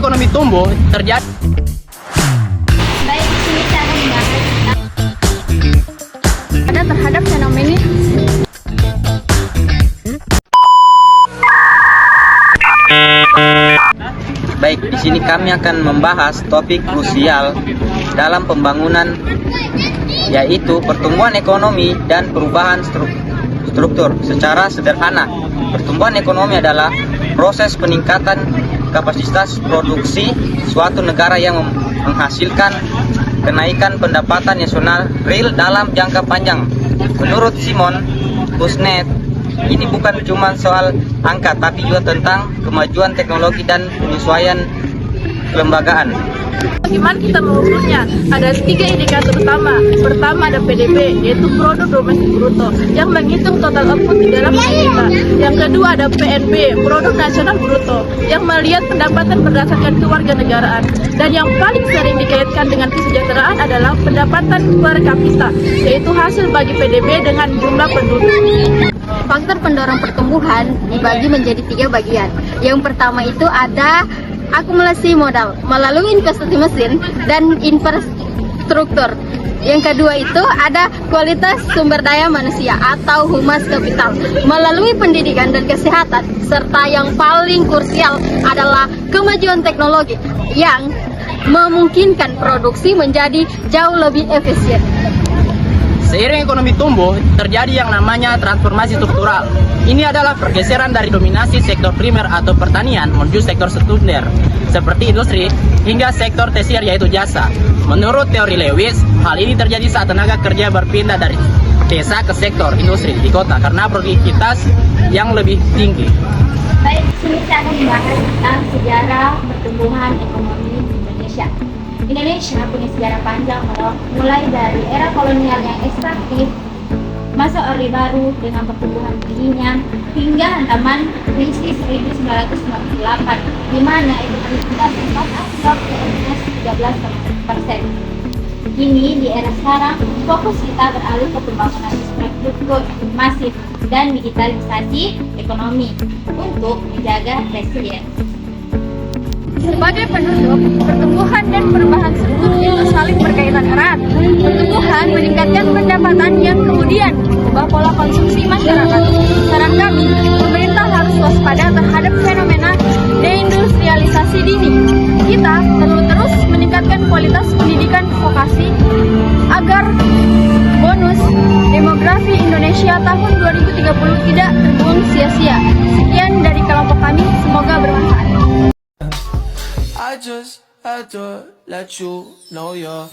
ekonomi tumbuh terjadi. Baik, di sini saya akan membahas ada terhadap fenomena. Baik, di sini kami akan membahas topik krusial dalam pembangunan, yaitu pertumbuhan ekonomi dan perubahan struktur. Secara sederhana, pertumbuhan ekonomi adalah proses peningkatan kapasitas produksi suatu negara yang menghasilkan kenaikan pendapatan nasional real dalam jangka panjang. Menurut Simon Kuznets, ini bukan cuma soal angka, tapi juga tentang kemajuan teknologi dan penyesuaian kelembagaan. Bagaimana kita mengukurnya? Ada 3 indikator utama. Pertama ada PDB, yaitu produk domestik bruto, yang menghitung total output di dalam negeri kita. Yang kedua ada PNB, produk nasional bruto, yang melihat pendapatan berdasarkan kewarganegaraan. Dan yang paling sering dikaitkan dengan kesejahteraan adalah pendapatan per kapita, yaitu hasil bagi PDB dengan jumlah penduduk. Faktor pendorong pertumbuhan dibagi menjadi 3 bagian. Yang pertama itu ada akumulasi modal melalui investasi mesin dan infrastruktur. Yang kedua itu ada kualitas sumber daya manusia atau humas kapital melalui pendidikan dan kesehatan, serta yang paling krusial adalah kemajuan teknologi yang memungkinkan produksi menjadi jauh lebih efisien. Seiring ekonomi tumbuh, terjadi yang namanya transformasi struktural. Ini adalah pergeseran dari dominasi sektor primer atau pertanian menuju sektor sekunder, seperti industri, hingga sektor tersier yaitu jasa. Menurut teori Lewis, hal ini terjadi saat tenaga kerja berpindah dari desa ke sektor industri di kota karena produktivitas yang lebih tinggi. Baik, di sini saya akan membahas tentang sejarah pertumbuhan ekonomi Indonesia. Indonesia punya sejarah panjang mulai dari era kolonial yang ekstraktif, masa Orde Baru dengan pertumbuhan tingginya, hingga hantaman krisis 1998, di mana ekonomi kita sempat anjlok ke minus 13%. Kini di era sekarang, fokus kita beralih ke pembangunan infrastruktur masif dan digitalisasi ekonomi untuk menjaga resiliensi. Sebagai penduduk, pertumbuhan dan perubahan struktur itu saling berkaitan erat. Pertumbuhan meningkatkan pendapatan yang kemudian mengubah pola konsumsi masyarakat. Saran kami, pemerintah harus waspada terhadap fenomena deindustrialisasi dini. Kita perlu terus meningkatkan kualitas pendidikan vokasi agar bonus demografi Indonesia tahun 2030 tidak terbuang sia-sia. Sekian dari kelompok kami, semoga bermanfaat. I just had to let you know you're